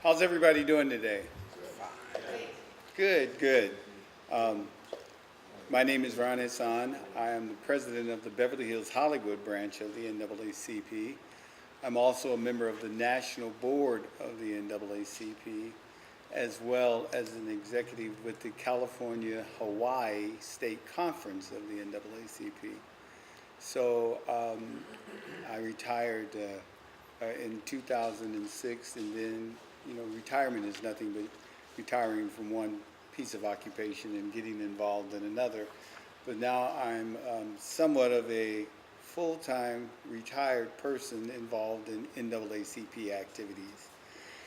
How's everybody doing today? Good, good. Um, my name is Hassan. I am the president of the Beverly Hills Hollywood branch of the NAACP. I'm also a member of the national board of the NAACP, as well as an executive with the California-Hawaii State Conference of the NAACP. So I retired in 2006, and then, retirement is nothing but retiring from one piece of occupation and getting involved in another. But now I'm somewhat of a full-time retired person involved in NAACP activities.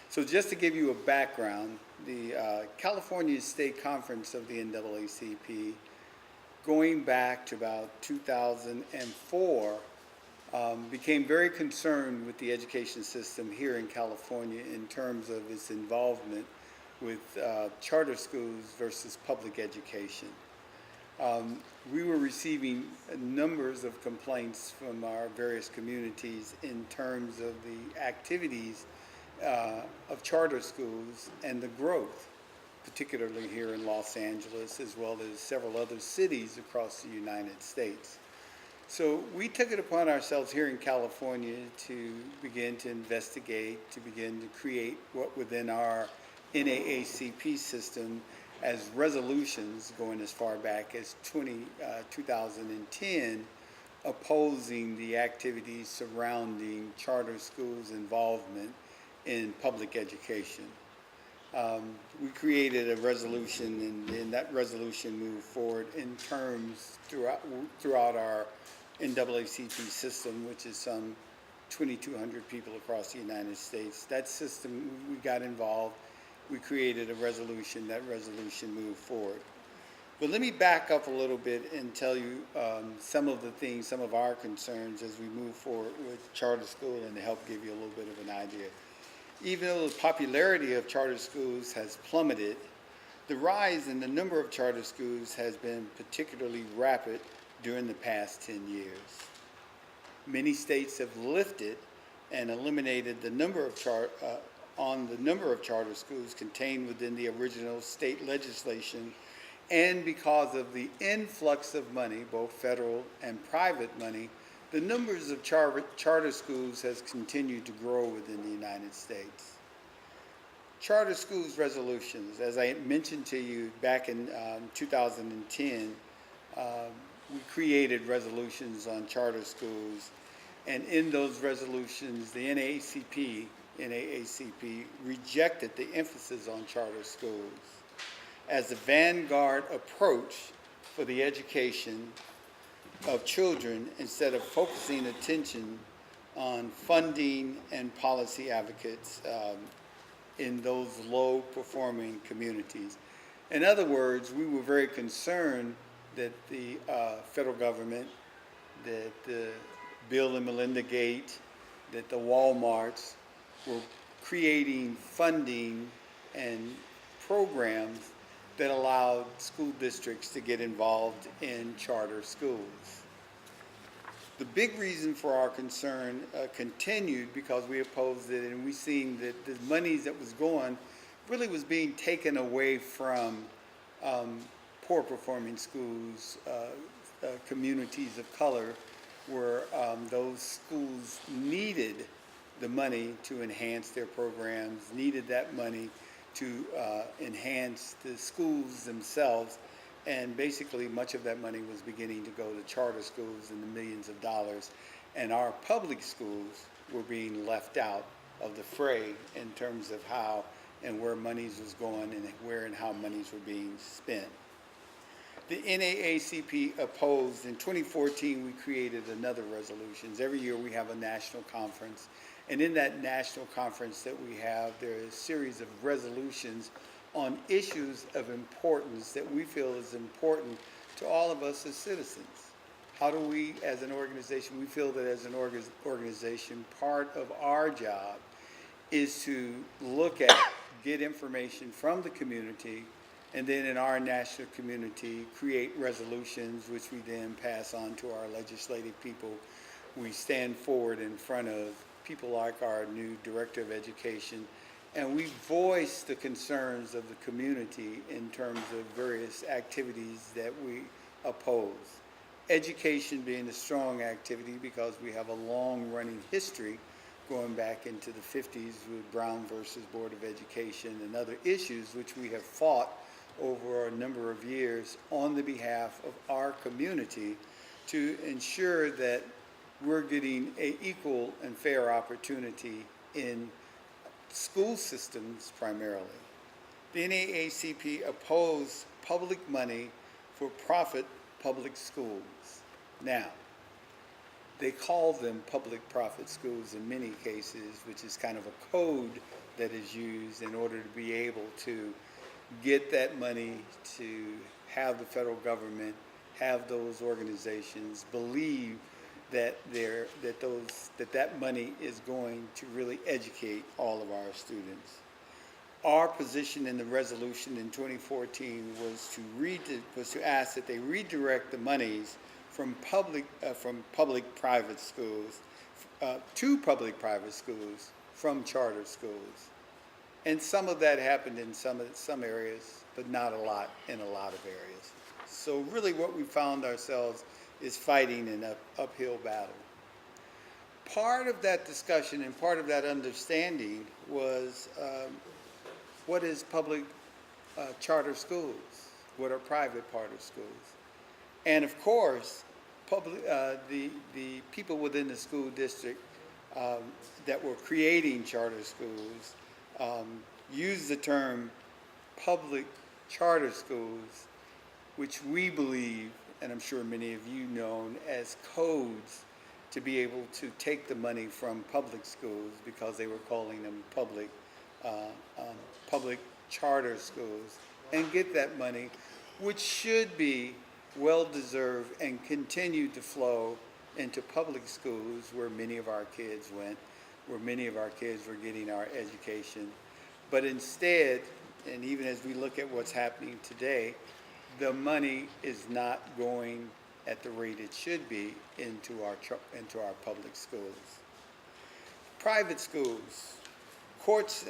So just to give you a background, the California State Conference of the NAACP, going back to about 2004, became very concerned with the education system here in California in terms of its involvement with charter schools versus public education. We were receiving numbers of complaints from our various communities in terms of the activities of charter schools and the growth, particularly here in Los Angeles, as well as several other cities across the United States. So we took it upon ourselves here in California to begin to investigate, to begin to create what within our NAACP system as resolutions going as far back as 2010, opposing the activities surrounding charter schools' involvement in public education. We created a resolution, and that resolution moved forward in terms throughout our NAACP system, which is some 2,200 people across the United States. That system, we got involved. We created a resolution. That resolution moved forward. But let me back up a little bit and tell you some of the things, some of our concerns as we move forward with charter school, and to help give you a little bit of an idea. Even though the popularity of charter schools has plummeted, the rise in the number of charter schools has been particularly rapid during the past 10 years. Many states have lifted and eliminated the number of charter schools contained within the original state legislation, and because of the influx of money, both federal and private money, the numbers of charter schools has continued to grow within the United States. Charter schools resolutions, as I mentioned to you back in 2010, we created resolutions on charter schools, and in those resolutions, the NAACP rejected the emphasis on charter schools as the vanguard approach for the education of children, instead of focusing attention on funding and policy advocates in those low-performing communities. In other words, we were very concerned that the federal government, that the Bill and Melinda Gates, that the Walmarts were creating funding and programs that allowed school districts to get involved in charter schools. The big reason for our concern continued because we opposed it, and we seen that the monies that was going really was being taken away from poor performing schools, communities of color, where those schools needed the money to enhance their programs, needed that money to enhance the schools themselves, and basically much of that money was beginning to go to charter schools in the millions of dollars, and our public schools were being left out of the fray in terms of how and where monies was going and where and how monies were being spent. The NAACP opposed. In 2014, we created another resolutions. Every year we have a national conference, and in that national conference that we have, there is a series of resolutions on issues of importance that we feel is important to all of us as citizens. How do we, as an organization, we feel that as an organization, part of our job is to look at, get information from the community, and then in our national community, create resolutions which we then pass on to our legislative people. We stand forward in front of people like our new Director of Education and we voice the concerns of the community in terms of various activities that we oppose. Education being a strong activity because we have a long-running history going back into the 50s with Brown versus Board of Education and other issues which we have fought over a number of years on the behalf of our community to ensure that we're getting an equal and fair opportunity in school systems primarily. The NAACP opposed public money for profit public schools. Now, they call them public profit schools in many cases, which is kind of a code that is used in order to be able to get that money, to have the federal government, have those organizations believe that that money is going to really educate all of our students. Our position in the resolution in 2014 was to ask that they redirect the monies from public-private schools to public-private schools from charter schools. And some of that happened in some areas, but not a lot in a lot of areas. So really what we found ourselves is fighting an uphill battle. Part of that discussion and part of that understanding was what is public charter schools? What are private charter schools? And of course, the people within the school district that were creating charter schools use the term public charter schools, which we believe, and I'm sure many of you know, as codes to be able to take the money from public schools because they were calling them public charter schools and get that money, which should be well-deserved and continue to flow into public schools where many of our kids went, where many of our kids were getting our education. But instead, and even as we look at what's happening today, the money is not going at the rate it should be into our public schools. Private schools, courts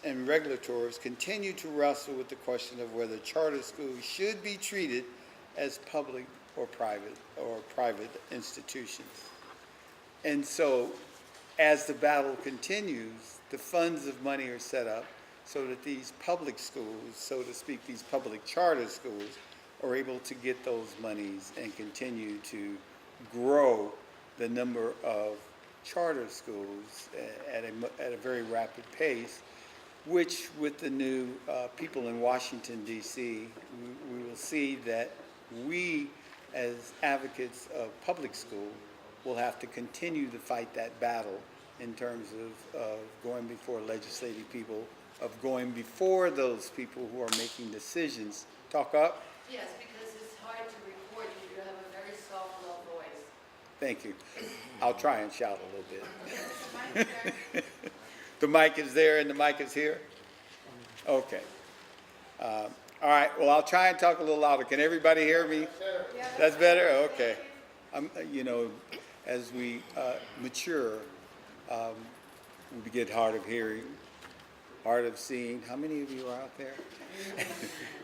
and regulators continue to wrestle with the question of whether charter schools should be treated as public or private institutions. And so, as the battle continues, the funds of money are set up so that these public schools, so to speak, these public charter schools, are able to get those monies and continue to grow the number of charter schools at a very rapid pace, which with the new people in Washington, D.C., we will see that we, as advocates of public school, will have to continue to fight that battle in terms of going before legislative people, of going before those people who are making decisions. Talk up? Yes, because it's hard to record you. You have a very soft, low voice. Thank you. I'll try and shout a little bit. The mic is there and the mic is here? Okay. All right, well, I'll try and talk a little louder. Can everybody hear me? That's better? Okay. As we mature, we get hard of hearing, hard of seeing. How many of you are out there?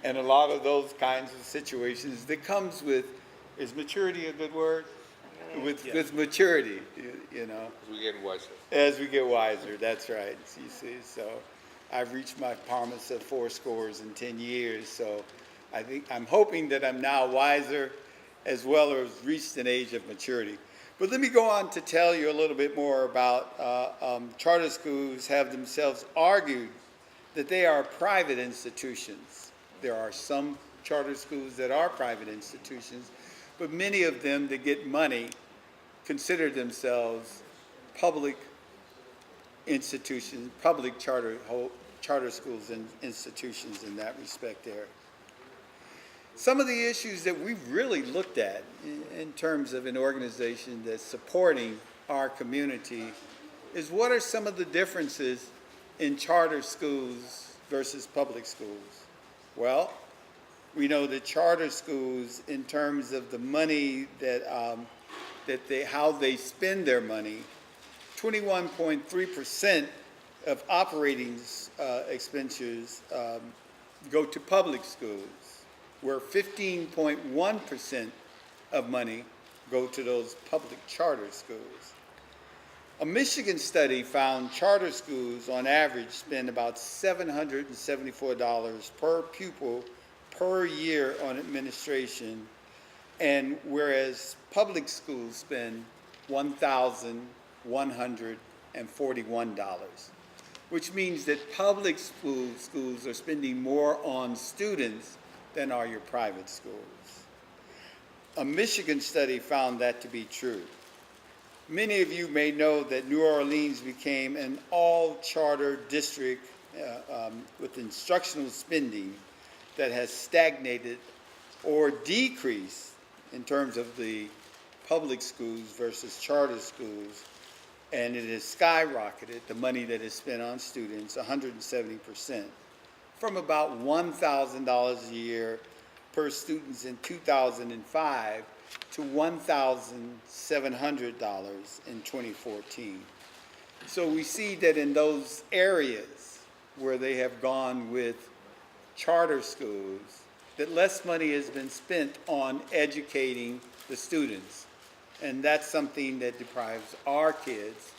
And a lot of those kinds of situations that comes with, is maturity a good word? With maturity, you know. As we get wiser. As we get wiser, that's right. You see, so I've reached my promise of 10 years. So I'm hoping that I'm now wiser as well as reached an age of maturity. But let me go on to tell you a little bit more about charter schools have themselves argued that they are private institutions. There are some charter schools that are private institutions, but many of them that get money consider themselves public institutions, public charter schools and institutions in that respect there. Some of the issues that we've really looked at in terms of an organization that's supporting our community is what are some of the differences in charter schools versus public schools? Well, we know that charter schools, in terms of the money how they spend their money, 21.3% of operating expenditures go to public schools, where 15.1% of money go to those public charter schools. A Michigan study found charter schools on average spend about $774 per pupil per year on administration, and whereas public schools spend $1,141, which means that public schools are spending more on students than are your private schools. A Michigan study found that to be true. Many of you may know that New Orleans became an all-charter district with instructional spending that has stagnated or decreased in terms of the public schools versus charter schools, and it has skyrocketed, the money that is spent on students, 170%, from about $1,000 a year per student in 2005 to $1,700 in 2014. So we see that in those areas where they have gone with charter schools, that less money has been spent on educating the students. And that's something that deprives our kids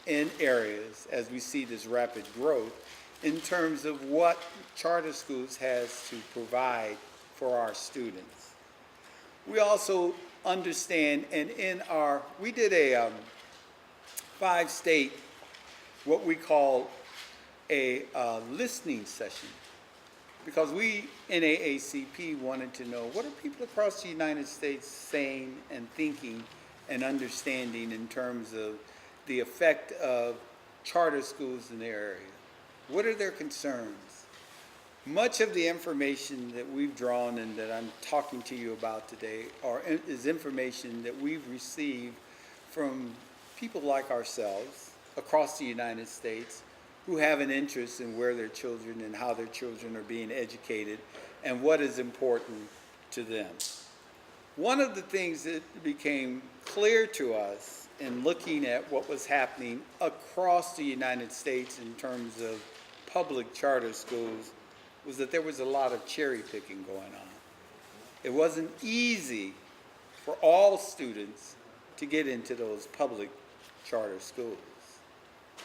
in areas, as we see this rapid growth, in terms of what charter schools has to provide for our students. We also understand, and we did a 5-state, what we call a listening session, because we, NAACP, wanted to know what are people across the United States saying and thinking and understanding in terms of the effect of charter schools in their area. What are their concerns? Much of the information that we've drawn and that I'm talking to you about today is information that we've received from people like ourselves across the United States who have an interest in where their children and how their children are being educated and what is important to them. One of the things that became clear to us in looking at what was happening across the United States in terms of public charter schools was that there was a lot of cherry picking going on. It wasn't easy for all students to get into those public charter schools.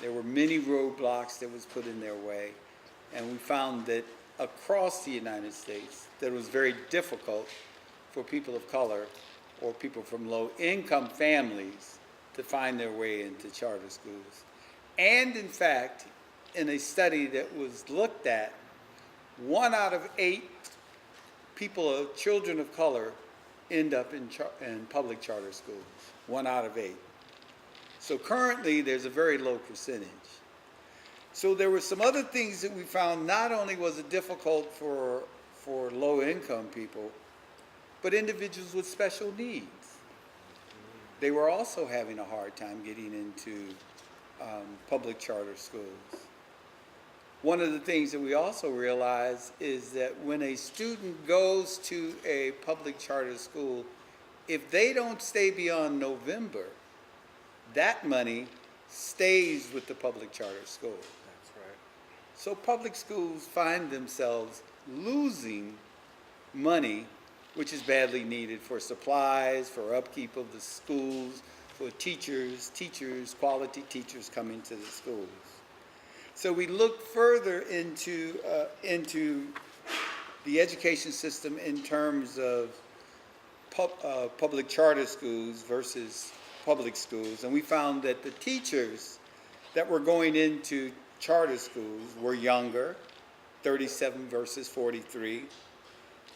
There were many roadblocks that was put in their way, and we found that across the United States that it was very difficult for people of color or people from low-income families to find their way into charter schools. And in fact, in a study that was looked at, 1 out of 8 children of color end up in public charter schools, 1 out of 8. So currently, there's a very low percentage. So there were some other things that we found. Not only was it difficult for low-income people, but individuals with special needs. They were also having a hard time getting into public charter schools. One of the things that we also realize is that when a student goes to a public charter school, if they don't stay beyond November, that money stays with the public charter school. That's right. So public schools find themselves losing money, which is badly needed for supplies, for upkeep of the schools, for teachers, quality teachers coming to the schools. So we look further into the education system in terms of public charter schools versus public schools, and we found that the teachers that were going into charter schools were younger, 37 versus 43,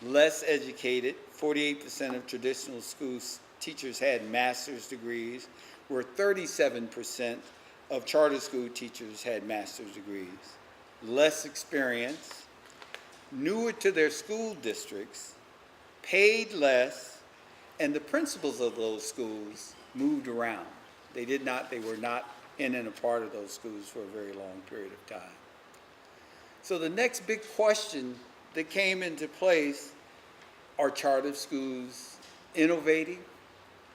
less educated, 48% of traditional school teachers had master's degrees, where 37% of charter school teachers had master's degrees, less experience, newer to their school districts, paid less, and the principals of those schools moved around. They were not in and a part of those schools for a very long period of time. So the next big question that came into place, are charter schools innovating?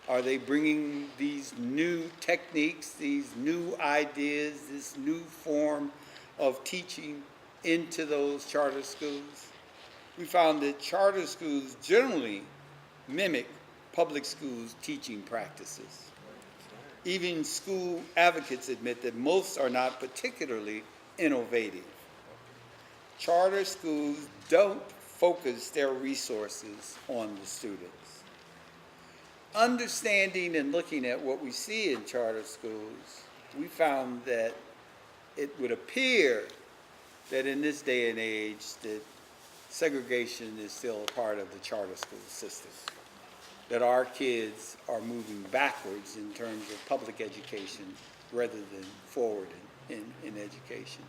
Are they bringing these new techniques, these new ideas, this new form of teaching into those charter schools? We found that charter schools generally mimic public schools' teaching practices. Even school advocates admit that most are not particularly innovative. Charter schools don't focus their resources on the students. Understanding and looking at what we see in charter schools, we found that it would appear that in this day and age that segregation is still a part of the charter school system, that our kids are moving backwards in terms of public education rather than forward in education.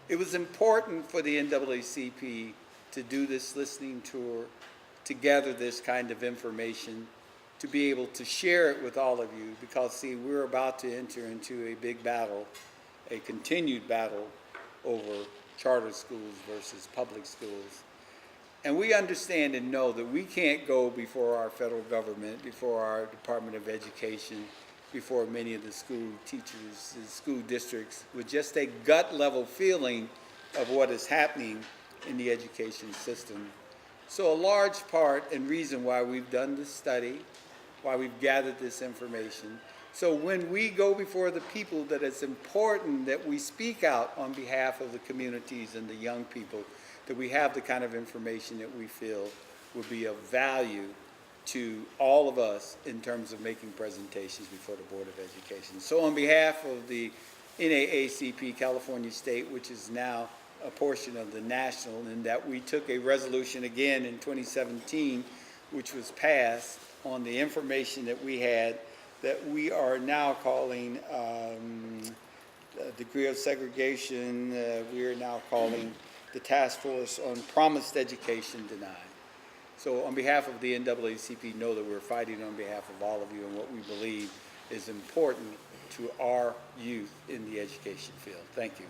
It was important for the NAACP to do this listening tour, to gather this kind of information, to be able to share it with all of you, because see, we're about to enter into a big battle, a continued battle over charter schools versus public schools. And we understand and know that we can't go before our federal government, before our Department of Education, before many of the school teachers, the school districts, with just a gut level feeling of what is happening in the education system. So a large part and reason why we've done this study, why we've gathered this information, so when we go before the people, that it's important that we speak out on behalf of the communities and the young people, that we have the kind of information that we feel will be of value to all of us in terms of making presentations before the Board of Education. So on behalf of the NAACP California State, which is now a portion of the national, in that we took a resolution again in 2017, which was passed on the information that we had, that we are now calling degree of segregation, we are now calling the task force on promised education denied. So on behalf of the NAACP, know that we're fighting on behalf of all of you and what we believe is important to our youth in the education field. Thank you.